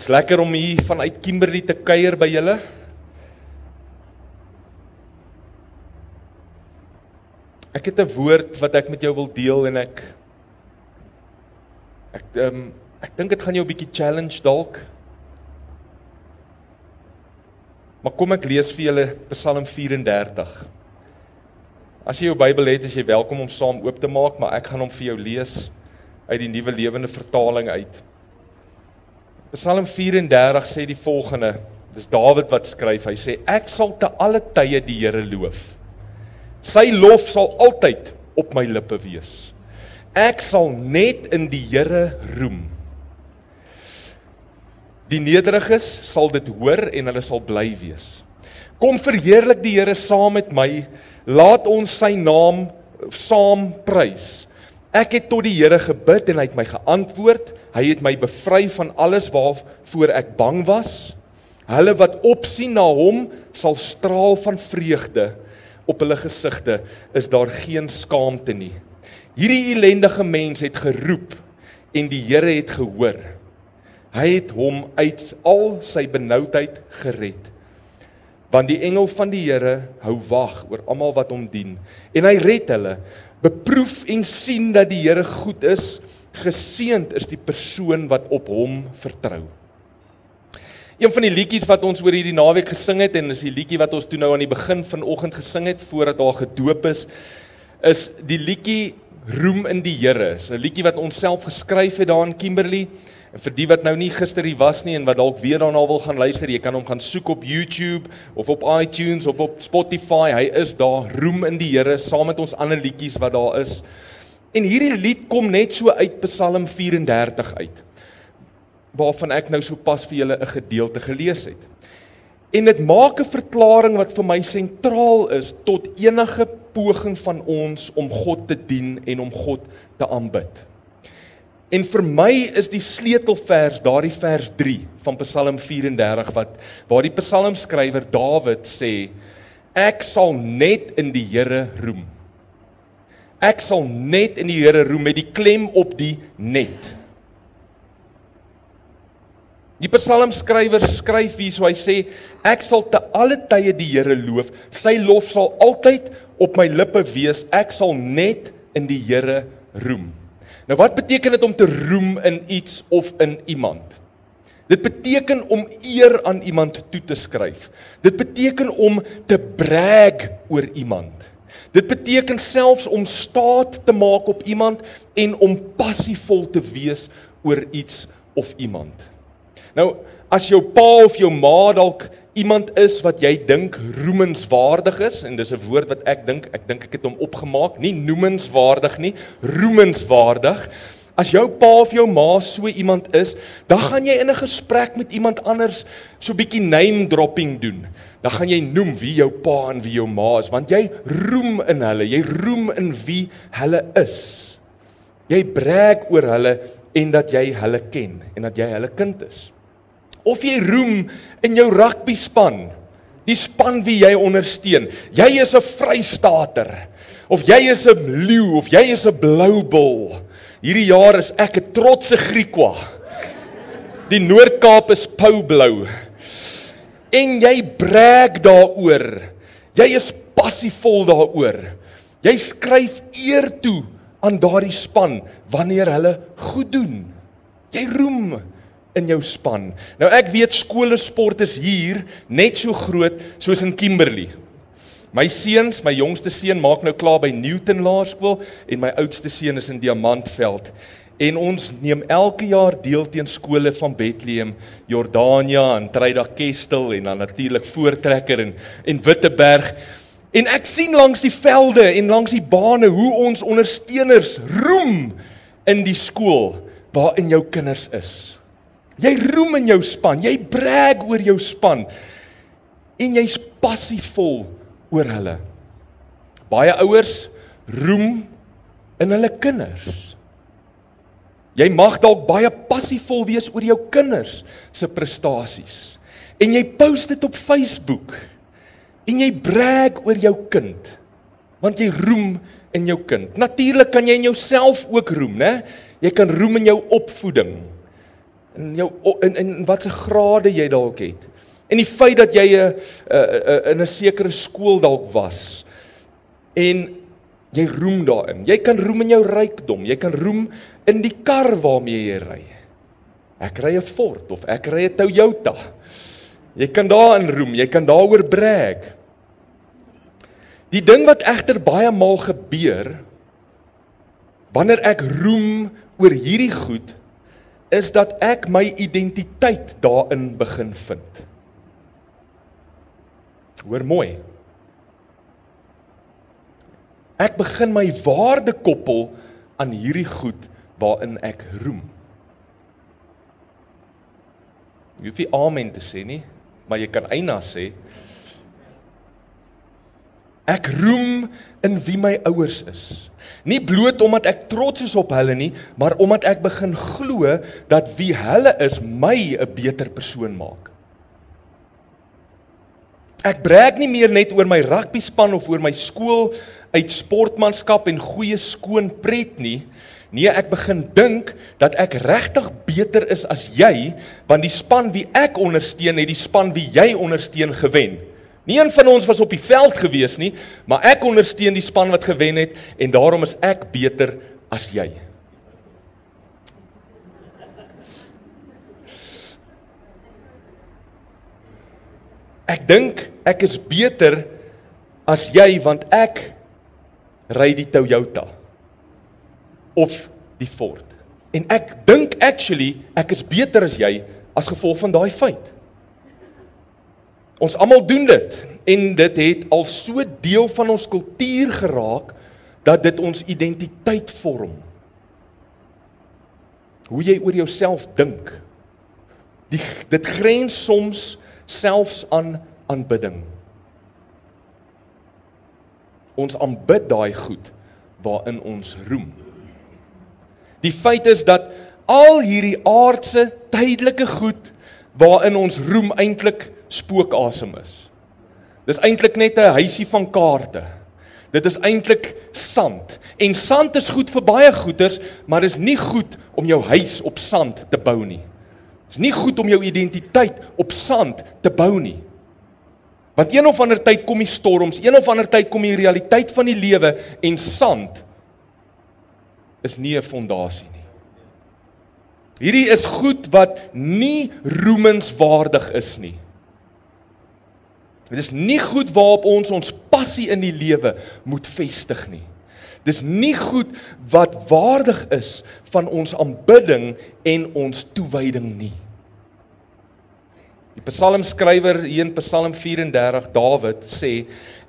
Dis lekker om hier vanuit Kimberley te kuier by julle. Ek het 'n woord wat ek met jou wil deel en ek dink dit gaan jou 'n bietjie challenge dalk. Maar kom ek lees vir julle Psalm 34. As jy jou Bybel het, is jy welkom om saam oop te maak, maar ek gaan hom vir jou lees uit die Nuwe Lewende Vertaling uit. Psalm 34 sê die volgende, dis Dawid wat skryf, hy sê, ek sal te alle tye die Here loof. Sy lof sal altyd op my lippe wees. Ek sal net in die Here roem. Die nederiges sal dit hoor en hulle sal bly wees. Kom verheerlik die Here saam met my, laat ons sy naam saam prys. Ek het tot die Here gebid en hy het my geantwoord, hy het my bevry van alles waarvoor ek bang was. Hulle wat opsien na hom sal straal van vreugde, op hulle gesigte is daar geen skaamte nie. Hierdie ellendige mens het geroep en die Here het gehoor. Hy het hom uit al sy benoudheid gered. Want die engel van die Here hou wag oor almal wat hom dien en hy red hulle. Beproef en sien dat die Here goed is, geseënd is die persoon wat op hom vertrou. Een van die liedjies wat ons oor hierdie naweek gesing het, en is die liedjie wat ons toe nou aan die begin vanoggend gesing het, voordat haar gedoop is die liedjie Roem in die Here. Is 'n liedjie wat ons self geskryf het daar in Kimberley, en vir die wat nou nie gister hier was nie, en wat dalk weer daarna wil gaan luister, jy kan hom gaan soek op YouTube, of op iTunes, of op Spotify, hy is daar, Roem in die Here, saam met ons ander liedjies wat daar is. En hierdie lied kom net so uit Psalm 34 uit, waarvan ek nou so pas vir julle 'n gedeelte gelees het. En dit maak 'n verklaring wat vir my sentraal is tot enige poging van ons om God te dien en om God te aanbid. En vir my is die sleutelvers daardie vers 3 van Psalm 34 waar die psalmskrywer Dawid sê, ek sal net in die Here roem. Ek sal net in die Here roem met die klem op die net. Die psalmskrywer skryf hier so, hy sê, ek sal te alle tye die Here loof, sy lof sal altyd op my lippe wees, ek sal net in die Here roem. Nou wat beteken dit om te roem in iets of in iemand? Dit beteken om eer aan iemand toe te skryf. Dit beteken om te brag oor iemand. Dit beteken selfs om staat te maak op iemand en om passievol te wees oor iets of iemand. Nou, as jou pa of jou ma dalk iemand is wat jy dink roemenswaardig is, en dis 'n woord wat ek dink ek het hom opgemaak, nie noemenswaardig nie, roemenswaardig. As jou pa of jou ma so iemand is, dan gaan jy in 'n gesprek met iemand anders so bietjie name dropping doen. Dan gaan jy noem wie jou pa en wie jou ma is, want jy roem in hulle, jy roem in wie hulle is. Jy brag oor hulle en dat jy hulle ken en dat jy hulle kind is. Of jy roem in jou rugby span, die span wie jy ondersteun. Jy is 'n Vrystater, of jy is 'n leeu, of jy is 'n blou bul. Hierdie jaar is ek 'n trotse Griekwa. Die Noord-Kaap is poublou. En jy brag daaroor. Jy is passievol daaroor. Jy skryf eer toe aan daardie span wanneer hulle goed doen. Jy roem in jou span. Nou ek weet skoolsport is hier net so groot soos in Kimberley. My seuns, my jongste seun maak nou klaar by Newton Laerskool en my oudste seun is in Diamantveld. En ons neem elke jaar deel teen skole van Bethlehem, Jordania en Trydakestel en dan natuurlik Voortrekker en Witteberg. En ek sien langs die velde en langs die bane hoe ons ondersteuners roem in die skool waarin jou kinders is. Jy roem in jou span, jy brag oor jou span en jy's passievol oor hulle. Baie ouers roem in hulle kinders. Jy mag dalk baie passievol wees oor jou kinders se prestasies. En jy post dit op Facebook. En jy brag oor jou kind. Want jy roem in jou kind. Natuurlik kan jy in jouself ook roem, né? Jy kan roem in jou opvoeding. in wat se grade jy dalk het. En die feit dat jy in 'n sekere skool dalk was en jy roem daarin. Jy kan roem in jou rykdom, jy kan roem in die kar waarmee jy ry. Ek ry 'n Ford of ek ry 'n Toyota. Jy kan daarin roem, jy kan daaroor brag. Die ding wat egter baie maal gebeur wanneer ek roem oor hierdie goed, is dat ek my identiteit daarin begin vind. Hoor mooi. Ek begin my waarde koppel aan hierdie goed waarin ek roem. Jy hoef nie amen te sê nie, maar jy kan eina sê. Ek roem in wie my ouers is. Nie bloot omdat ek trots is op hulle nie, maar omdat ek begin glo dat wie hulle is my 'n beter persoon maak. Ek brag nie meer net oor my rugbyspan of oor my skool uit sportmanskap en goeie skoon pret nie. Nee, ek begin dink dat ek regtig beter is as jy, want die span wie ek ondersteun het die span wie jy ondersteun gewen. Nie een van ons was op die veld gewees nie, maar ek ondersteun die span wat gewen het en daarom is ek beter as jy. Ek dink ek is beter as jy want ek ry die Toyota of die Ford. En ek dink actually ek is beter as jy as gevolg van daai feit. Ons almal doen dit en dit het al so deel van ons kultuur geraak dat dit ons identiteit vorm. Hoe jy oor jouself dink. Dit grens soms selfs aan aanbidding. Ons aanbid daai goed waarin ons roem. Die feit is dat al hierdie aardse, tydelike goed waarin ons roem eintlik spookasem is. Dis eintlik net 'n huisie van kaarte. Dit is eintlik sand. En sand is goed vir baie goeders, maar is nie goed om jou huis op sand te bou nie. Dis nie goed om jou identiteit op sand te bou nie. Want een of ander tyd kom die storms, een of ander tyd kom die realiteit van die lewe en sand is nie 'n fondasie nie. Hierdie is goed wat nie roemenswaardig is nie. Dit is nie goed waarop ons passie in die lewe moet vestig nie. Dis nie goed wat waardig is van ons aanbidding en ons toewyding nie. Die psalmskrywer hier in Psalm 34, Dawid, sê,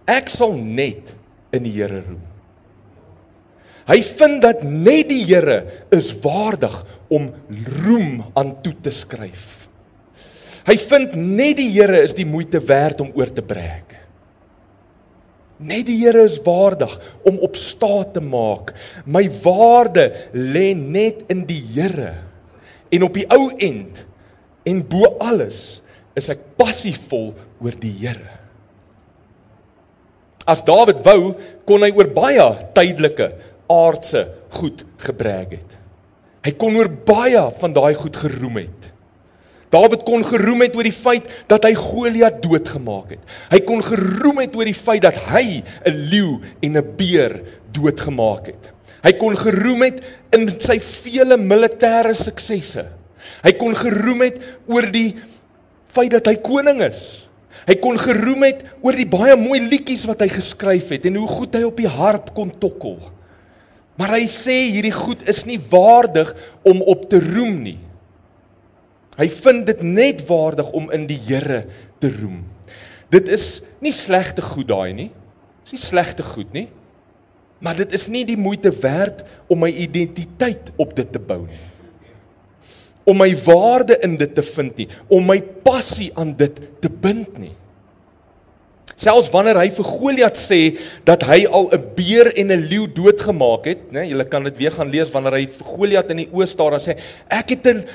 ek sal net in die Here roem. Hy vind dat net die Here is waardig om roem aan toe te skryf. Hy vind net die Here is die moeite werd om oor te brag. Net die Here is waardig om op staat te maak. My waarde lê net in die Here. En op die ou end, en bo alles, is ek passievol oor die Here. As Dawid wou, kon hy oor baie tydelike, aardse goed gebrag het. Hy kon oor baie van daai goed geroem het. Dawid kon geroem het oor die feit dat hy Goliat doodgemaak het. Hy kon geroem het oor die feit dat hy 'n leeu en 'n beer doodgemaak het. Hy kon geroem het in sy vele militêre suksesse. Hy kon geroem het oor die feit dat hy koning is. Hy kon geroem het oor die baie mooi liedjies wat hy geskryf het en hoe goed hy op die harp kon tokkel. Maar hy sê hierdie goed is nie waardig om op te roem nie. Hy vind dit net waardig om in die Here te roem. Dit is nie slegte goed daai nie. Dis nie slegte goed nie. Maar dit is nie die moeite werd om my identiteit op dit te bou nie. Om my waarde in dit te vind nie. Om my passie aan dit te bind nie. Selfs wanneer hy vir Goliat sê dat hy al 'n beer en 'n leeu doodgemaak het, né? Julle kan dit weer gaan lees wanneer hy vir Goliat in die oë staar en sê ek het 'n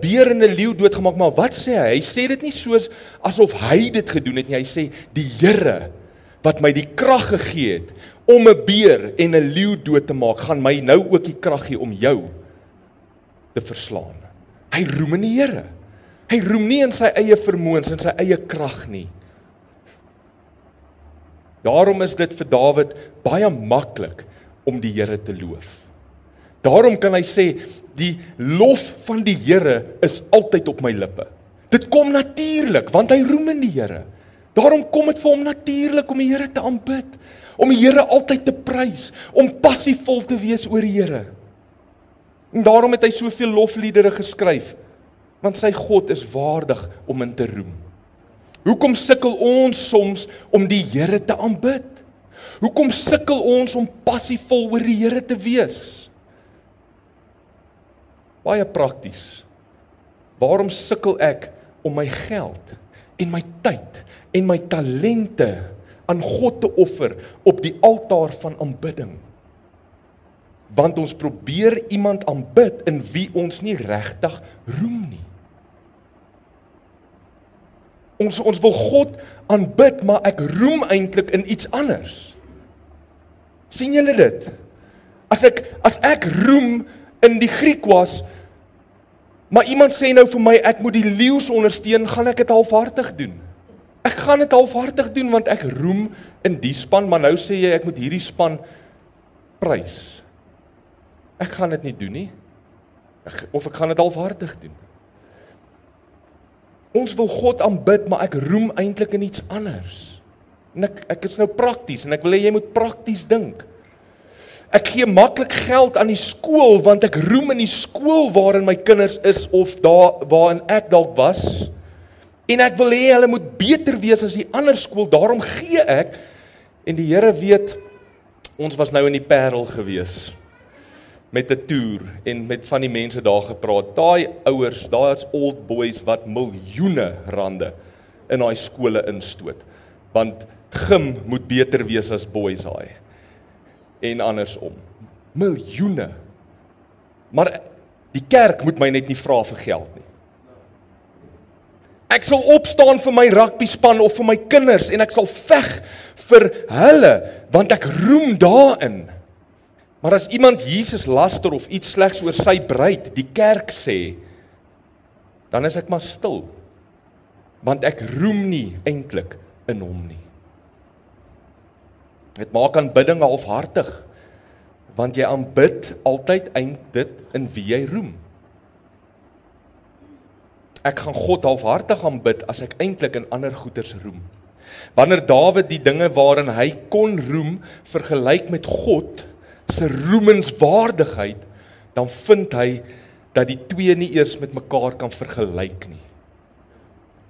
beer en 'n leeu doodgemaak, maar wat sê hy? Hy sê dit nie soos asof hy dit gedoen het nie. Hy sê die Here wat my die krag gegee het om 'n beer en 'n leeu dood te maak, gaan my nou ook die krag gee om jou te verslaan. Hy roem in die Here. Hy roem nie in sy eie vermoëns, in sy eie krag nie. Daarom is dit vir Dawid baie maklik om die Here te loof. Daarom kan hy sê, die lof van die Here is altyd op my lippe. Dit kom natuurlik, want hy roem in die Here. Daarom kom dit vir hom natuurlik om die Here te aanbid, om die Here altyd te prys, om passievol te wees oor die Here. En daarom het hy soveel lofliedere geskryf, want sy God is waardig om in te roem. Hoekom sukkel ons soms om die Here te aanbid? Hoekom sukkel ons om passievol oor die Here te wees? Baie prakties. Waarom sukkel ek om my geld en my tyd en my talente aan God te offer op die altaar van aanbidding? Want ons probeer iemand aanbid in wie ons nie regtig roem nie. Ons wil God aanbid, maar ek roem eintlik in iets anders. Sien julle dit? As ek roem in die Griek was, maar iemand sê nou vir my, ek moet die leeu's ondersteun, gaan ek dit halfhartig doen. Ek gaan dit halfhartig doen, want ek roem in die span, maar nou sê jy, ek moet hierdie span prys. Ek gaan dit nie doen nie, of ek gaan dit halfhartig doen. Ons wil God aanbid, maar ek roem eintlik in iets anders. En ek is nou prakties, en ek wil hê jy moet prakties dink. Ek gee maklik geld aan die skool, want ek roem in die skool waarin my kinders is, of daar waarin ek dalk was, en ek wil hê hulle moet beter wees as die ander skool, daarom gee ek, en die Here weet, ons was nou in die Parel gewees, met 'n toer, en met van die mense daar gepraat, daai ouers, daar is old boys wat miljoene rande in daai skole instoot, want gym moet beter wees as boys high, en andersom, miljoene, maar die kerk moet my net nie vra vir geld nie. Ek sal opstaan vir my rugbyspan of vir my kinders, en ek sal veg vir hulle, want ek roem daarin. Maar as iemand Jesus laster of iets slegs oor sy bruid, die kerk sê, dan is ek maar stil, want ek roem nie eintlik in hom nie. Dit maak aanbidding halfhartig, want jy aanbid altyd dit in wie jy roem. Ek gaan God halfhartig aanbid as ek eintlik in ander goeders roem. Wanneer Dawid die dinge waarin hy kon roem vergelyk met God se roemenswaardigheid, dan vind hy dat die twee nie eers met mekaar kan vergelyk nie.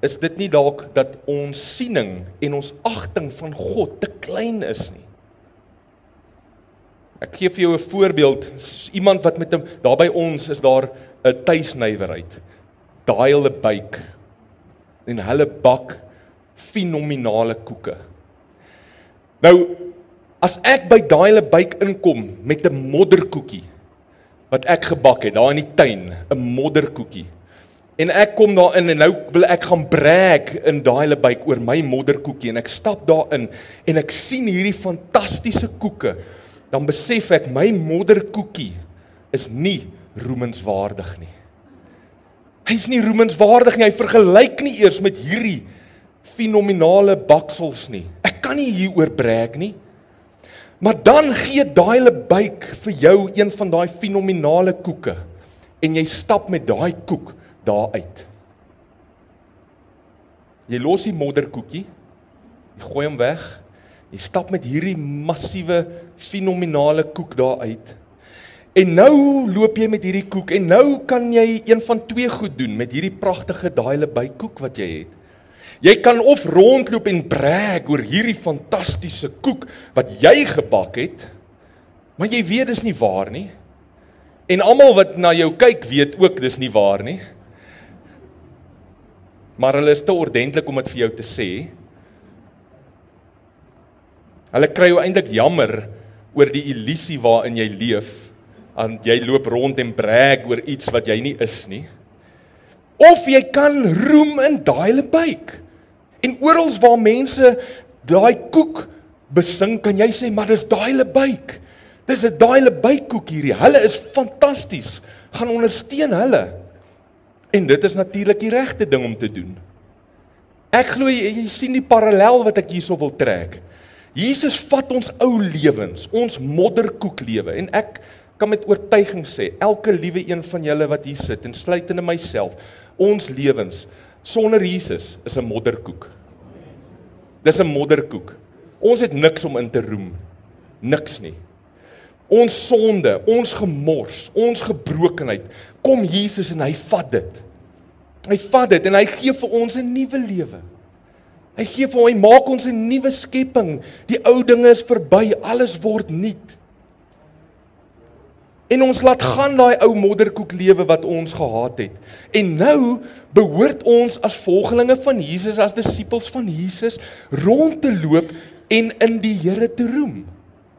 Is dit nie dalk dat ons siening en ons agting van God te klein is nie? Ek gee vir jou 'n voorbeeld, iemand wat met daar by ons is daar 'n tuisnywerheid, daai hulle byk, en hulle bak fenominale koeke. Nou, as ek by daai hulle byk inkom met 'n modderkoekie, wat ek gebak het, daar in die tuin, 'n modderkoekie, en ek kom daarin, en nou wil ek gaan brag in daai hulle byk oor my modderkoekie, en ek stap daarin, en ek sien hierdie fantastiese koeke, dan besef ek, my modderkoekie is nie roemenswaardig nie. Hy is nie roemenswaardig nie, hy vergelyk nie eers met hierdie fenominale baksels nie. Ek kan nie hieroor brag nie. Maar dan gee daai hulle byk vir jou een van daai fenominale koeke, en jy stap met daai koek daar uit. Jy los die modderkoekie, jy gooi hom weg, jy stap met hierdie massiewe, fenominale koek daar uit, en nou loop jy met hierdie koek, en nou kan jy een van twee goed doen, met hierdie pragtige daai hulle byk koek wat jy het. Jy kan of rondloop en brag oor hierdie fantastiese koek wat jy gebak het, maar jy weet dis nie waar nie. En almal wat na jou kyk weet ook dis nie waar nie. Maar hulle is te ordentlik om dit vir jou te sê. Hulle kry jou eintlik jammer oor die illusie waarin jy leef, en jy loop rond en brag oor iets wat jy nie is nie. Of jy kan roem in daai hulle byk. En oral waar mense daai koek besing, kan jy sê, maar dis daai hulle byk. Dis 'n daai hulle bykoek hierdie. Hulle is fantasties. Gaan ondersteun hulle. En dit is natuurlik die regte ding om te doen. Ek glo jy sien die parallel wat ek hierso wil trek. Jesus vat ons ou lewens, ons modderkoeklewe, en ek kan met oortuiging sê, elke liewe een van julle wat hier sit, en sluitende myself, ons lewens sonder Jesus is 'n modderkoek. Dis 'n modderkoek. Ons het niks om in te roem. Niks nie. Ons sonde, ons gemors, ons gebrokenheid, kom Jesus en hy vat dit. Hy vat dit en hy gee vir ons 'n nuwe lewe. Hy maak ons 'n nuwe skepping. Die ou dinge is verby, alles word nuut. En ons laat gaan daai ou modderkoek lewe wat ons gehad het. En nou behoort ons as volgelinge van Jesus, as disippels van Jesus, rond te loop en in die Here te roem.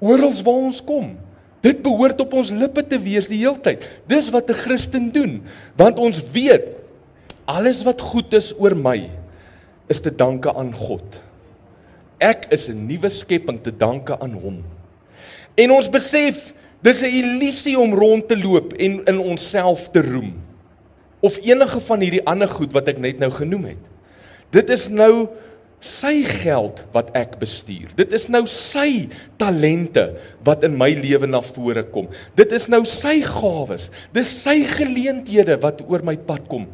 Oral waar ons kom. Dit behoort op ons lippe te wees die heeltyd. Dis wat 'n Christen doen, want ons weet alles wat goed is oor my is te danke aan God. Ek is 'n nuwe skepping te danke aan hom. En ons besef dis 'n illusie om rond te loop en in onsself te roem. Of enige van hierdie ander goed wat ek net nou genoem het. Dit is nou sy geld wat ek bestuur. Dit is nou sy talente wat in my lewe na vore kom. Dit is nou sy gawes. Dis sy geleenthede wat oor my pad kom.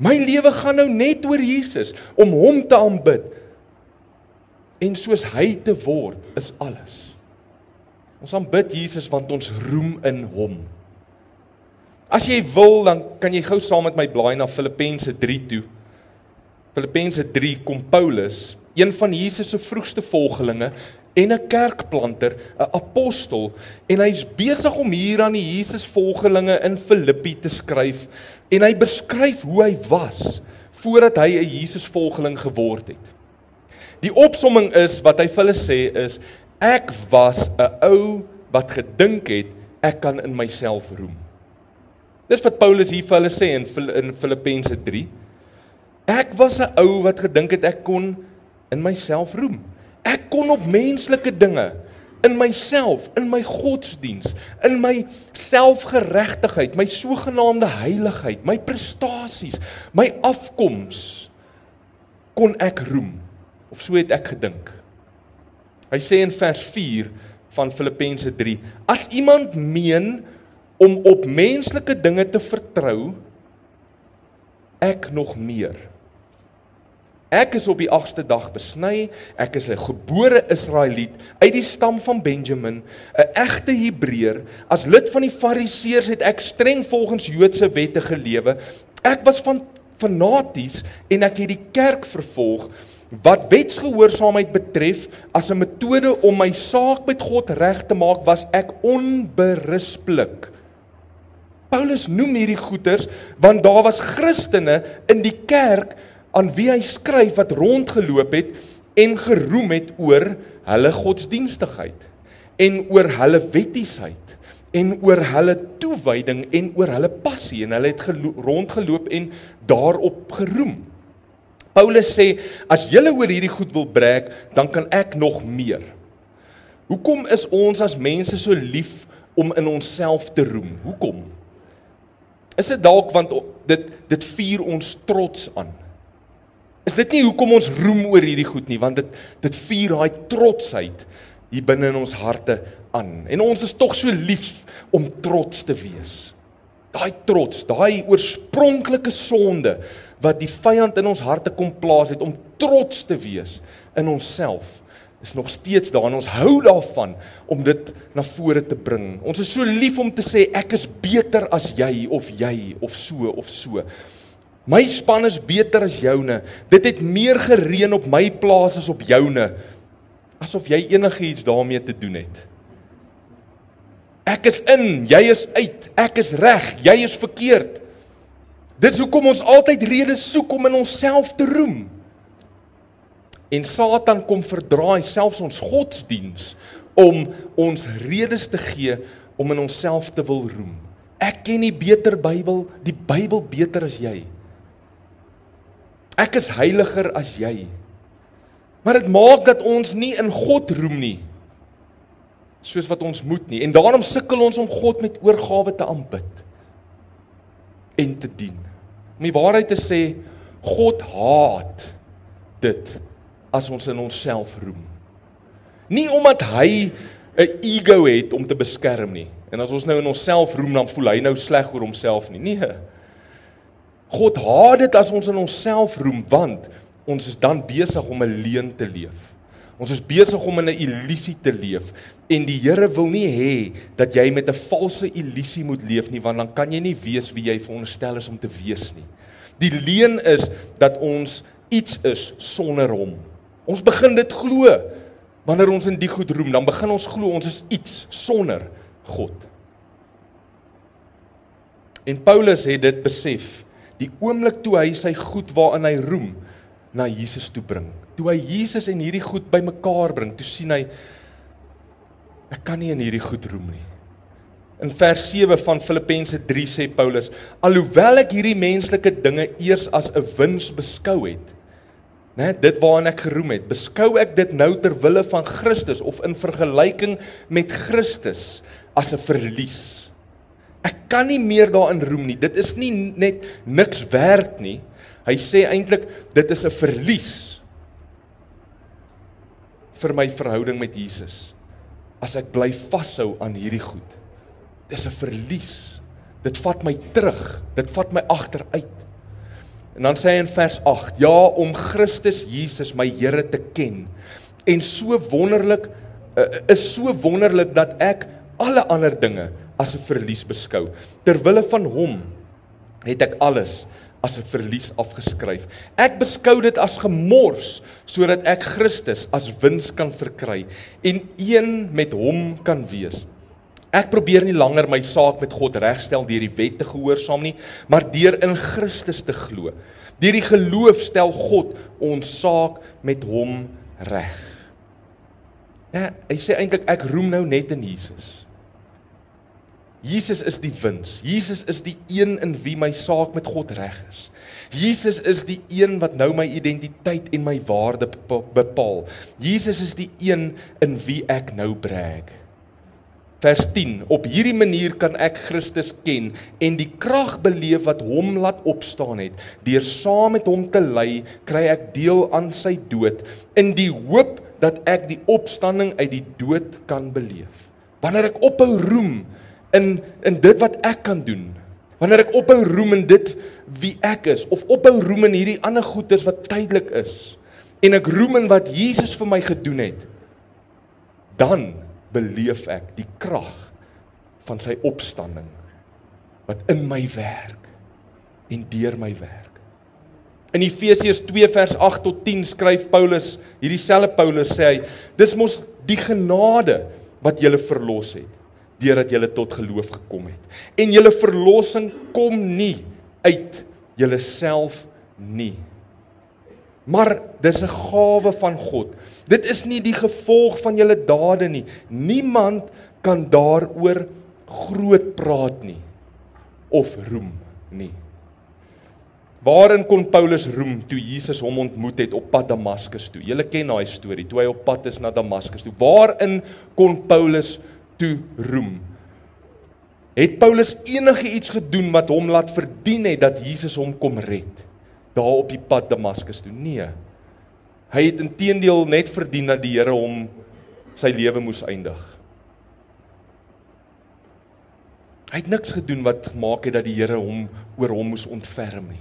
My lewe gaan nou net oor Jesus, om hom te aanbid. En soos hy te word, is alles. Ons aanbid Jesus want ons roem in hom. As jy wil, dan kan jy gou saam met my blaai na Filippense 3 toe. Filippense 3 kom Paulus, een van Jesus se vroegste volgelinge, en 'n kerkplanter, 'n apostel, en hy's besig om hier aan die Jesus volgelinge in Filippi te skryf, en hy beskryf hoe hy was, voordat hy 'n Jesus volgeling geword het. Die opsomming is, wat hy vir hulle sê is, ek was 'n ou wat gedink het, ek kan in myself roem. Dis wat Paulus hier vir hulle sê in Filippense 3. Ek was 'n ou wat gedink het, ek kon in myself roem. Ek kon op menslike dinge, in myself, in my godsdiens, in my selfgeregtigheid, my sogenaamde heiligheid, my prestasies, my afkoms, kon ek roem. Of so het ek gedink. Hy sê in vers 4 van Filippense 3, as iemand meen om op menslike dinge te vertrou, ek nog meer. Ek is op die 8ste dag besny, ek is 'n gebore Israeliet, uit die stam van Benjamin, 'n egte Hebreër, as lid van die Fariseërs het ek streng volgens Joodse wette gelewe, ek was fanaties en ek het die kerk vervolg, wat wetsgehoorsaamheid betref, as 'n metode om my saak met God reg te maak, was ek onberispelik. Paulus noem hierdie goeters, want daar was Christene in die kerk, aan wie hy skryf wat rondgeloop het en geroem het oor hulle godsdienstigheid en oor hulle wettiesheid en oor hulle toewyding en oor hulle passie en hulle het rondgeloop en daarop geroem. Paulus sê, as julle oor hierdie goed wil breek, dan kan ek nog meer. Hoekom is ons as mense so lief om in onsself te roem? Hoekom? Is dit dalk want dit vier ons trots aan? Is dit nie hoekom ons roem oor hierdie goed nie, want dit vier daai trotsheid hier binne in ons harte aan. En ons is tog so lief om trots te wees. Daai trots, daai oorspronklike sonde wat die vyand in ons harte kom plaas het om trots te wees in onsself, is nog steeds daar en ons hou daarvan om dit na vore te bring. Ons is so lief om te sê ek is beter as jy of so of so. My span is beter as joune. Dit het meer gereën op my plaas as op joune. Asof jy enigiets daarmee te doen het. Ek is in, jy is uit. Ek is reg, jy is verkeerd. Dit is hoekom ons altyd redes soek om in onsself te roem. En Satan kom verdraai selfs ons godsdiens om ons redes te gee om in onsself te wil roem. Ek ken die Bybel beter as jy. Ek is heiliger as jy. Maar dit maak dat ons nie in God roem nie, soos wat ons moet nie. En daarom sukkel ons om God met oorgawe te aanbid en te dien. Om die waarheid te sê, God haat dit as ons in onsself roem. Nie omdat hy 'n ego het om te beskerm nie. En as ons nou in onsself roem, dan voel hy nou sleg oor homself nie. Nee. God haat dit as ons in onsself roem, want ons is dan besig om 'n leuen te leef. Ons is besig om in 'n illusie te leef. En die Here wil nie hê dat jy met 'n valse illusie moet leef nie, want dan kan jy nie wees wie jy veronderstel is om te wees nie. Die leuen is dat ons iets is sonder hom. Ons begin dit glo. Wanneer ons in die goed roem, dan begin ons glo ons is iets sonder God. En Paulus het dit besef, die oomblik toe hy sy goed waarin hy roem, na Jesus toe bring. Toe hy Jesus en hierdie goed bymekaar bring, toe sien hy, ek kan nie in hierdie goed roem nie. In vers 7 van Filippense 3 sê Paulus, alhoewel ek hierdie menslike dinge eers as 'n wins beskou het, dit waarin ek geroem het, beskou ek dit nou ter wille van Christus, of in vergelyking met Christus, as 'n verlies. Ek kan nie meer daarin roem nie, dit is nie net niks werd nie, hy sê eintlik, dit is 'n verlies, vir my verhouding met Jesus, as ek bly vashou aan hierdie goed. Dit is 'n verlies, dit vat my terug, dit vat my agteruit. En dan sê hy in vers 8, ja, om Christus Jesus, my Here te ken, en so wonderlik, is so wonderlik dat ek alle ander dinge as 'n verlies beskou. Terwille van hom het ek alles as 'n verlies afgeskryf. Ek beskou dit as gemors, sodat ek Christus as wins kan verkry, en een met hom kan wees. Ek probeer nie langer my saak met God regstel deur die wet te gehoorsaam nie, maar deur in Christus te glo. Deur die geloof stel God ons saak met hom reg. Ja, hy sê eintlik, ek roem nou net in Jesus. Jesus is die wins. Jesus is die een in wie my saak met God reg is. Jesus is die een wat nou my identiteit en my waarde bepaal. Jesus is die een in wie ek nou brag. Vers 10, op hierdie manier kan ek Christus ken en die krag beleef wat hom laat opstaan het. Deur saam met hom te ly, kry ek deel aan sy dood, in die hoop dat ek die opstanding uit die dood kan beleef. Wanneer ek ophou roem in dit wat ek kan doen, wanneer ek ophou roem in dit wie ek is, of ophou roem in hierdie ander goeders wat tydelik is, en ek roem in wat Jesus vir my gedoen het, dan beleef ek die krag van sy opstanding, wat in my werk, en deur my werk. In Efesiërs 2 vers 8 tot 10 skryf Paulus, hierdie selfe Paulus sê hy, dis mos die genade wat julle verlos het, deurdat julle tot geloof gekom het. En julle verlossing kom nie uit julle self nie, maar dis 'n gawe van God. Dit is nie die gevolg van julle dade nie. Niemand kan daaroor groot praat nie, of roem nie. Waarin kon Paulus roem toe Jesus hom ontmoet het op pad Damaskus toe? Julle ken daai storie, toe hy op pad is na Damaskus toe. Waarin kon Paulus toe roem? Het Paulus enige iets gedoen wat hom laat verdien het dat Jesus hom kom red, daar op die pad Damaskus toe? Nee. Hy het inteendeel net verdien dat die Here hom sy lewe moes eindig. Hy het niks gedoen wat maak het dat die Here hom oor hom moes ontferm nie,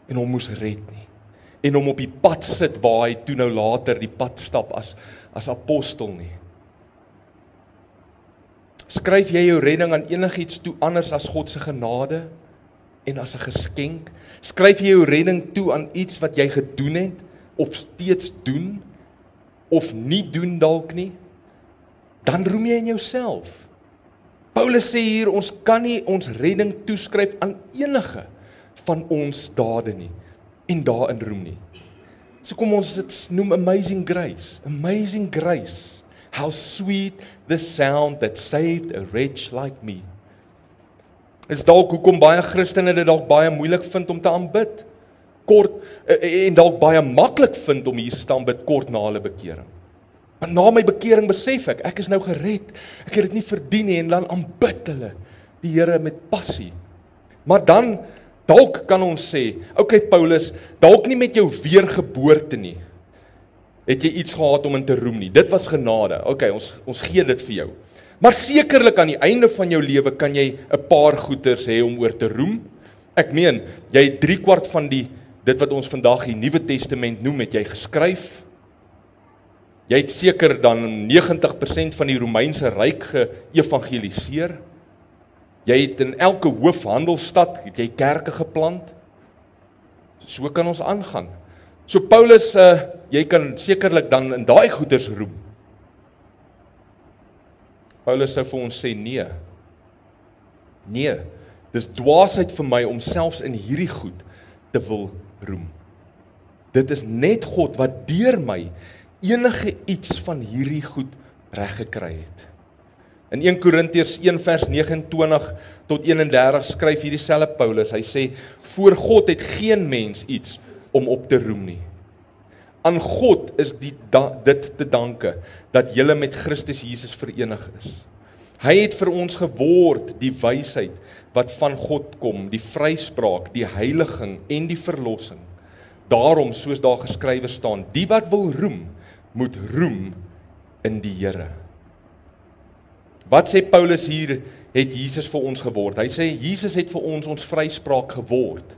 en hom moes red nie, en hom op die pad sit waar hy toe nou later die pad stap as apostel nie. Skryf jy jou redding aan enigiets toe anders as God se genade en as 'n geskenk? Skryf jy jou redding toe aan iets wat jy gedoen het, of steeds doen, of nie doen dalk nie? Dan roem jy in jouself. Paulus sê hier, ons kan nie ons redding toeskryf aan enige van ons dade nie, en daarin roem nie. So kom ons dit noem amazing grace. Amazing grace. How sweet the sound that saved a wretch like me. Is dalk hoekom baie Christene dit dalk baie moeilik vind om te aanbid. Kort, en dalk baie maklik vind om Jesus te aanbid kort na hulle bekering. Want na my bekering besef ek is nou gered, ek het dit nie verdien nie, en dan aanbid hulle die Here met passie. Maar dan Dalk kan ons sê, okay Paulus, dalk nie met jou weergeboorte nie, het jy iets gehad om in te roem nie. Dit was genade. Okay, ons gee dit vir jou. Maar sekerlik aan die einde van jou lewe kan jy 'n paar goeters hê om oor te roem. Ek meen, jy het 3/4 van dit wat ons vandag die Nuwe Testament noem, het jy geskryf. Jy het seker dan 90% van die Romeinse ryk geëvangeliseer. Jy het in elke hoofhandelsstad het jy kerke geplant. So kan ons aangaan. So Paulus, jy kan sekerlik dan in daai goeders roem. Paulus sou vir ons sê nee. Nee, dis dwaasheid vir my om selfs in hierdie goed te wil roem. Dit is net God wat deur my enige iets van hierdie goed reg gekry het. In 1 Korintiërs 1 vers 29 tot 31 skryf hierdie selfe Paulus, hy sê, voor God het geen mens iets om op te roem nie. Aan God is dit te danke, dat julle met Christus Jesus verenig is. Hy het vir ons geword die wysheid wat van God kom, die vryspraak, die heiliging en die verlossing. Daarom, soos daar geskrywe staan, die wat wil roem, moet roem in die Here. Wat sê Paulus hier, het Jesus vir ons geword? Hy sê, Jesus het vir ons vryspraak geword.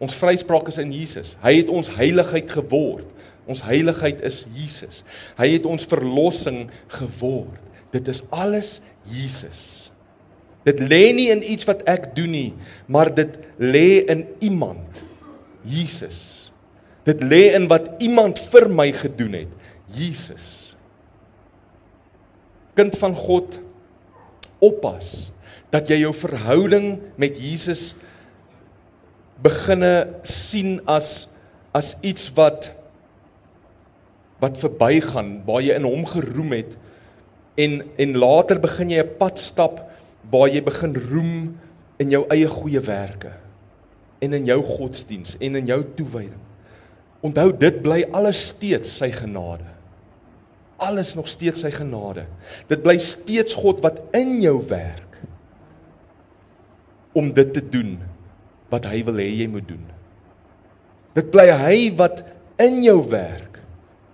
Ons vryspraak is in Jesus. Hy het ons heiligheid geword. Ons heiligheid is Jesus. Hy het ons verlossing geword. Dit is alles Jesus. Dit lê nie in iets wat ek doen nie, maar dit lê in iemand, Jesus. Dit lê in wat iemand vir my gedoen het, Jesus. Kind van God, oppas, dat jy jou verhouding met Jesus beginne sien as iets wat verbygaan, waar jy in hom geroem het, en later begin jy 'n pad stap, waar jy begin roem in jou eie goeie werke, en in jou godsdiens, en in jou toewyding. Onthou, dit bly alles steeds sy genade. Alles nog steeds sy genade. Dit bly steeds God wat in jou werk, om dit te doen, wat hy wil hê jy moet doen. Dit bly hy wat in jou werk,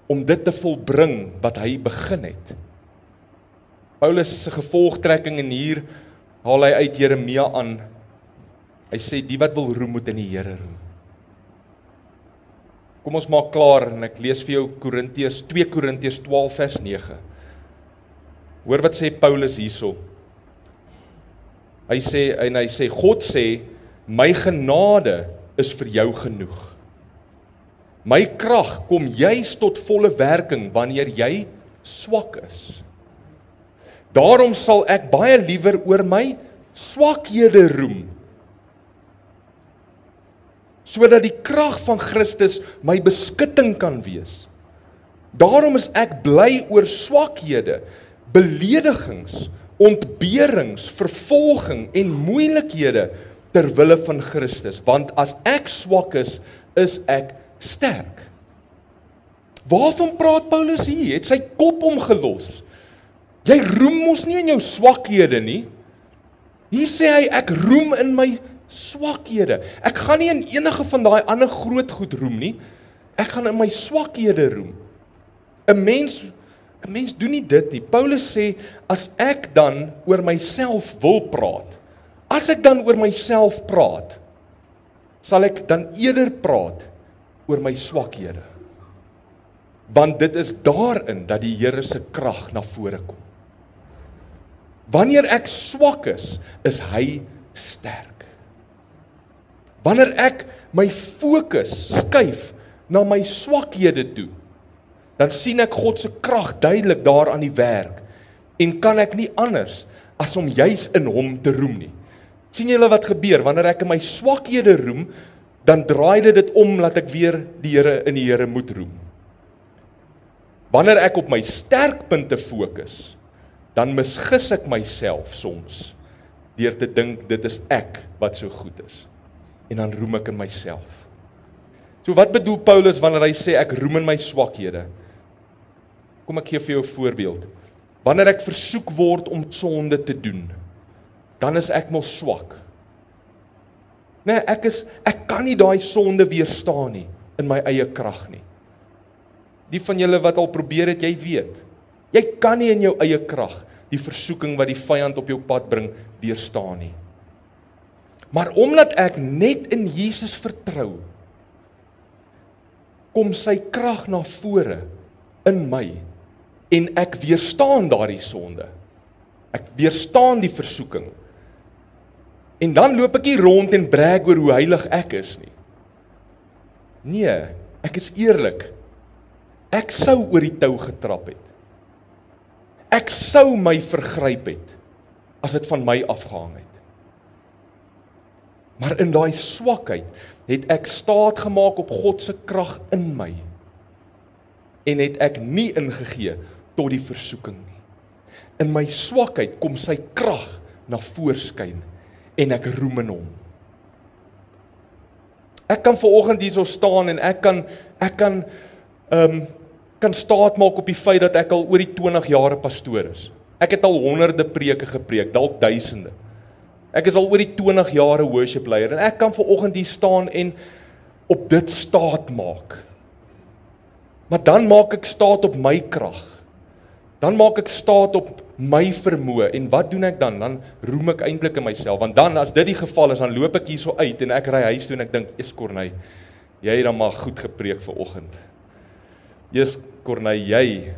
om dit te volbring, wat hy begin het. Paulus se gevolgtrekking, en hier haal hy uit Jeremia aan. Hy sê, die wat wil roem, moet in die Here roem. Kom ons maak klaar, en ek lees vir jou 2 Korintiërs 12 vers 9. Hoor wat sê Paulus hierso. Hy sê, God sê, my genade is vir jou genoeg. My krag kom juis tot volle werking, wanneer jy swak is. Daarom sal ek baie liewer oor my swakhede roem, sodat die krag van Christus my beskutting kan wees. Daarom is ek bly oor swakhede, beledigings, ontberings, vervolging en moeilikhede ter wille van Christus, want as ek swak is ek sterk. Waarvan praat Paulus hier? Het sy kop omgelos. Jy roem mos nie in jou swakhede nie. Hier sê hy, ek roem in my swakhede. Ek gaan nie in enige van daai ander groot goed roem nie. Ek gaan in my swakhede roem. 'n mens doen nie dit nie. Paulus sê, as ek dan oor myself wil praat, sal ek dan eerder praat oor my swakhede. Want dit is daarin dat die Here se krag na vore kom. Wanneer ek swak is hy sterk. Wanneer ek my fokus skuif na my swakhede toe, dan sien ek God se krag duidelik daar aan die werk, en kan ek nie anders as om juis in hom te roem nie. Sien julle wat gebeur, wanneer ek in my swakhede roem, dan draai dit om, laat ek weer die Here moet roem. Wanneer ek op my sterkpunte fokus, dan misgis ek myself soms, deur te dink, dit is ek wat so goed is, en dan roem ek in myself. So wat bedoel Paulus wanneer hy sê, ek roem in my swakhede? Kom ek gee vir jou 'n voorbeeld. Wanneer ek versoek word om sonde te doen, dan is ek mos swak. Nee, ek kan nie daai sonde weerstaan nie in my eie krag nie. Die van julle wat al probeer het, jy weet. Jy kan nie in jou eie krag die versoeking wat die vyand op jou pad bring weerstaan nie. Maar omdat ek net in Jesus vertrou, kom sy krag na vore in my en ek weerstaan daardie sonde. Ek weerstaan die versoeking. En dan loop ek nie rond en brag oor hoe heilig ek is nie. Nee, ek is eerlik. Ek sou oor die tou getrap het. Ek sou my vergryp het as dit van my afgehang het. Maar in daai swakheid het ek staat gemaak op God se krag in my en het ek nie ingegee tot die versoeking nie. In my swakheid kom sy krag na voorskyn en ek roem in hom. Ek kan vanoggend hierso staan en ek kan staat maak op die feit dat ek al oor die 20 jare pastoor is. Ek het al honderde preke gepreek, dalk duisende. Ek is al oor die 20 jare worship leier en ek kan vanoggend hier staan en op dit staat maak. Maar dan maak ek staat op my krag. Dan maak ek staat op my vermoë en wat doen ek dan? Dan roem ek eintlik in myself, want dan as dit die geval is, dan loop ek hierso uit en ek ry huis toe en ek dink, "Jesus Corneille, jy het dan maar goed gepreek vanoggend. Jesus Corneille, jy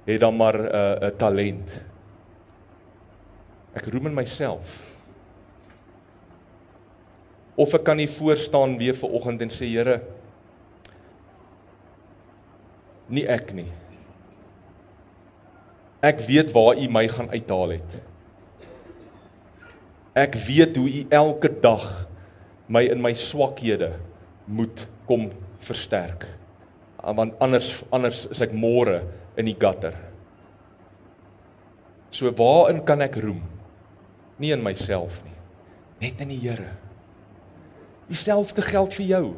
het dan maar 'n talent." Ek roem in myself. Of ek kan nie voorstaan weer vanoggend en sê, Here, nie ek nie. Ek weet waar U my gaan uithaal het. Ek weet hoe U elke dag my in my swakhede moet kom versterk. Want anders is ek môre in die gutter. So waarin kan ek roem? Nie in myself nie, net in die Here. Dieselfde geld vir jou.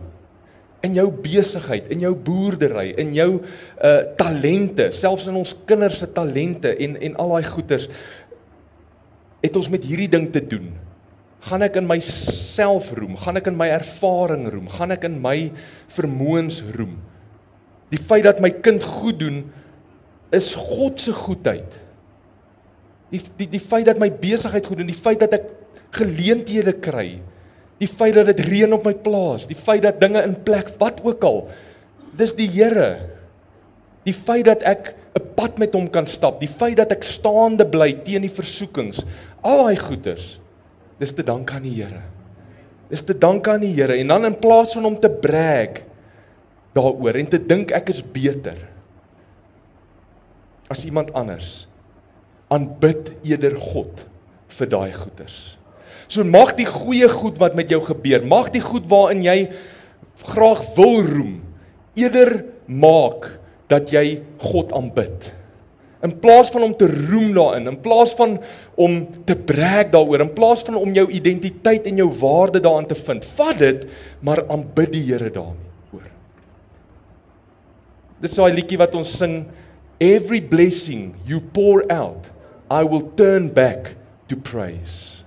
In jou besigheid, in jou boerdery, in jou talente, selfs in ons kinders se talente en al daai goeders, het ons met hierdie ding te doen. Gaan ek in myself roem? Gaan ek in my ervaring roem? Gaan ek in my vermoëns roem? Die feit dat my kind goed doen, is God se goedheid. Die feit dat my besigheid goed doen, die feit dat ek geleenthede kry, die feit dat dit reën op my plaas, die feit dat dinge in plek, wat ook al, dis die Here. Die feit dat ek 'n pad met hom kan stap, die feit dat ek staande bly teen die versoekings, al daai goeders, dis te dank aan die Here. Dis te dank aan die Here. En dan in plaas van om te brag daaroor en te dink ek is beter as iemand anders, aanbid eerder God vir daai goeders. So mag die goeie goed wat met jou gebeur, mag die goed waarin jy graag wil roem, eerder maak dat jy God aanbid. In plaas van om te roem daarin, in plaas van om te brag daaroor, in plaas van om jou identiteit en jou waarde daarin te vind, vat dit, maar aanbid die Here daaroor. Dit is daai liedjie wat ons sing, every blessing you pour out, I will turn back to praise.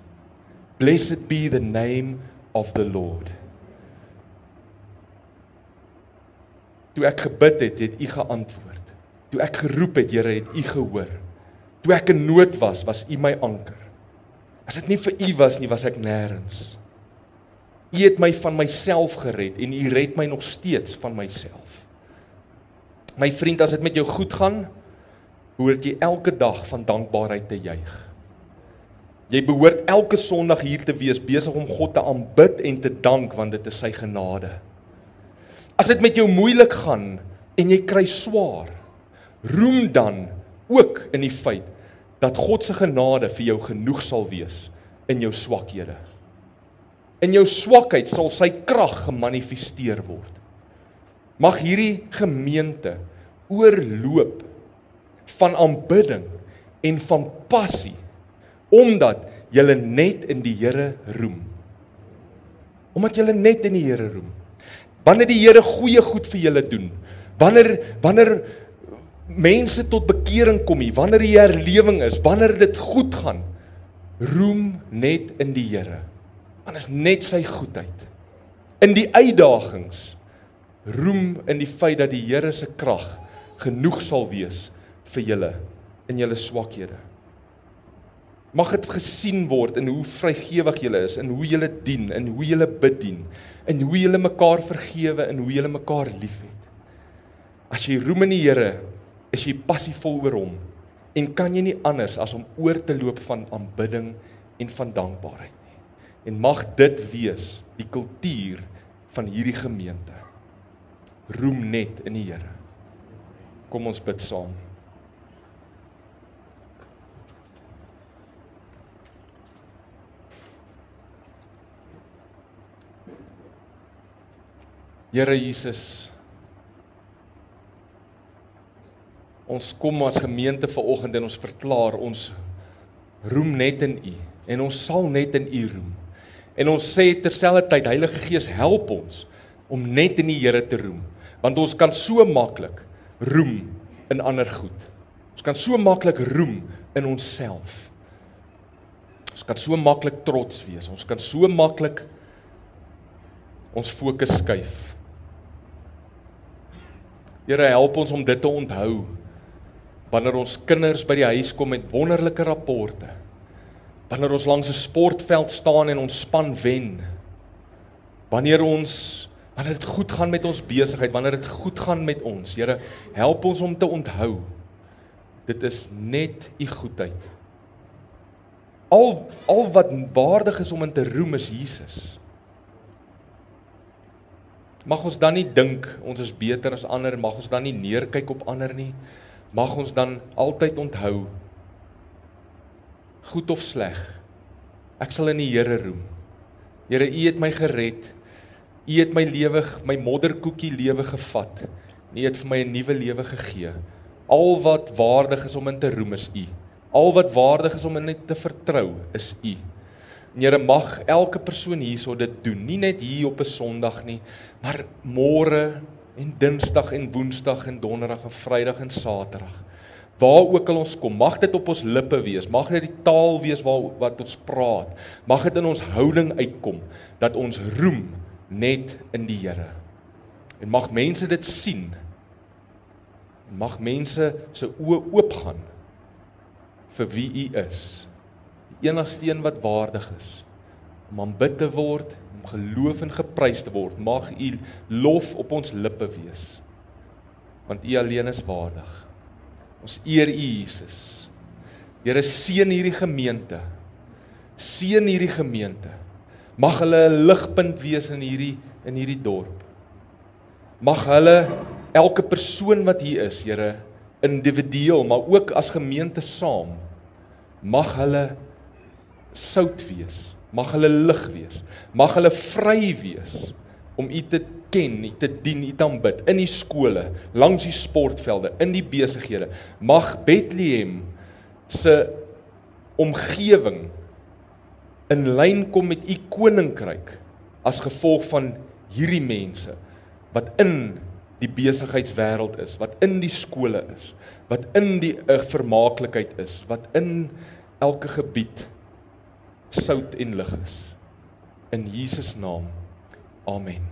Blessed be the name of the Lord. Toe ek gebid het, het U geantwoord. Toe ek geroep het, Here, het U gehoor. Toe ek in nood was U my anker. As dit nie vir U was nie, was ek nêrens. U het my van myself gered en U red my nog steeds van myself. My vriend, as dit met jou goed gaan, behoort jy elke dag van dankbaarheid te juig. Jy behoort elke Sondag hier te wees, besig om God te aanbid en te dank, want dit is sy genade. As dit met jou moeilik gaan en jy kry swaar, roem dan ook in die feit dat God se genade vir jou genoeg sal wees in jou swakhede. In jou swakheid sal sy krag gemanifesteer word. Mag hierdie gemeente oorloop van aanbidding en van passie, omdat julle net in die Here roem. Omdat julle net in die Here roem. Wanneer die Here goeie goed vir julle doen, wanneer mense tot bekering kom hier, wanneer die herlewing is, wanneer dit goed gaan, roem net in die Here. Want is net sy goedheid. In die uitdagings, roem in die feit dat die Here se krag genoeg sal wees vir julle in julle swakhede. Mag dit gesien word in hoe vrygewig julle is, in hoe julle dien, in hoe julle bid dien, in hoe julle mekaar vergewe, in hoe julle mekaar liefhet. As jy roem in die Here, is jy passievol oor hom en kan jy nie anders as om oor te loop van aanbidding en van dankbaarheid nie. En mag dit wees die kultuur van hierdie gemeente. Roem net in die Here. Kom ons bid saam. Here Jesus, ons kom as gemeente vanoggend en ons verklaar, ons roem net in U en ons sal net in U roem. En ons sê terselfdertyd, Heilige Gees, help ons om net in die Here te roem, want ons kan so maklik roem in ander goed. Ons kan so maklik roem in onsself. Ons kan so maklik trots wees, ons kan so maklik ons fokus skuif. Here, help ons om dit te onthou, wanneer ons kinders by die huis kom met wonderlike rapporte, wanneer ons langs 'n sportveld staan en ons span wen, wanneer dit goed gaan met ons besigheid, wanneer dit goed gaan met ons, Here, help ons om te onthou, dit is net U goedheid. Al wat waardig is om in te roem is Jesus. Mag ons dan nie dink, ons is beter as ander, mag ons dan nie neerkyk op ander nie, mag ons dan altyd onthou, goed of sleg, ek sal in die Here roem. Here, U het my gered, U het my lewe, my modderkoekie lewe gevat, en U het vir my 'n nuwe lewe gegee. Al wat waardig is om in te roem is U. Al wat waardig is om in te vertrou is U. En Here, mag elke persoon hierso dit doen, nie net hier op 'n Sondag nie, maar môre en Dinsdag en Woensdag en Donderdag en Vrydag en Saterdag. Waar ook al ons kom, mag dit op ons lippe wees, mag dit die taal wees wat ons praat, mag dit in ons houding uitkom, dat ons roem net in die Here. En mag mense dit sien, en mag mense se oë oopgaan vir wie U is. Die enigste een wat waardig is, om aanbid te word, om geloof en geprys te word, mag U lof op ons lippe wees, want U alleen is waardig. Ons eer U, Jesus. Here, seën hierdie gemeente. Seën hierdie gemeente. Mag hulle 'n ligpunt wees in hierdie dorp. Mag hulle, elke persoon wat hier is, Here, individueel, maar ook as gemeente saam, mag hulle sout wees. Mag hulle lig wees. Mag hulle vry wees om U te ken, U te dien, U te aanbid, in die skole, langs die sportvelde, in die besighede. Mag Bethlehem se omgewing in lyn kom met U koninkryk as gevolg van hierdie mense wat in die besigheidswêreld is, wat in die skole is, wat in die vermaaklikheid is, wat in elke gebied sout en lig is. In Jesus naam. Amen.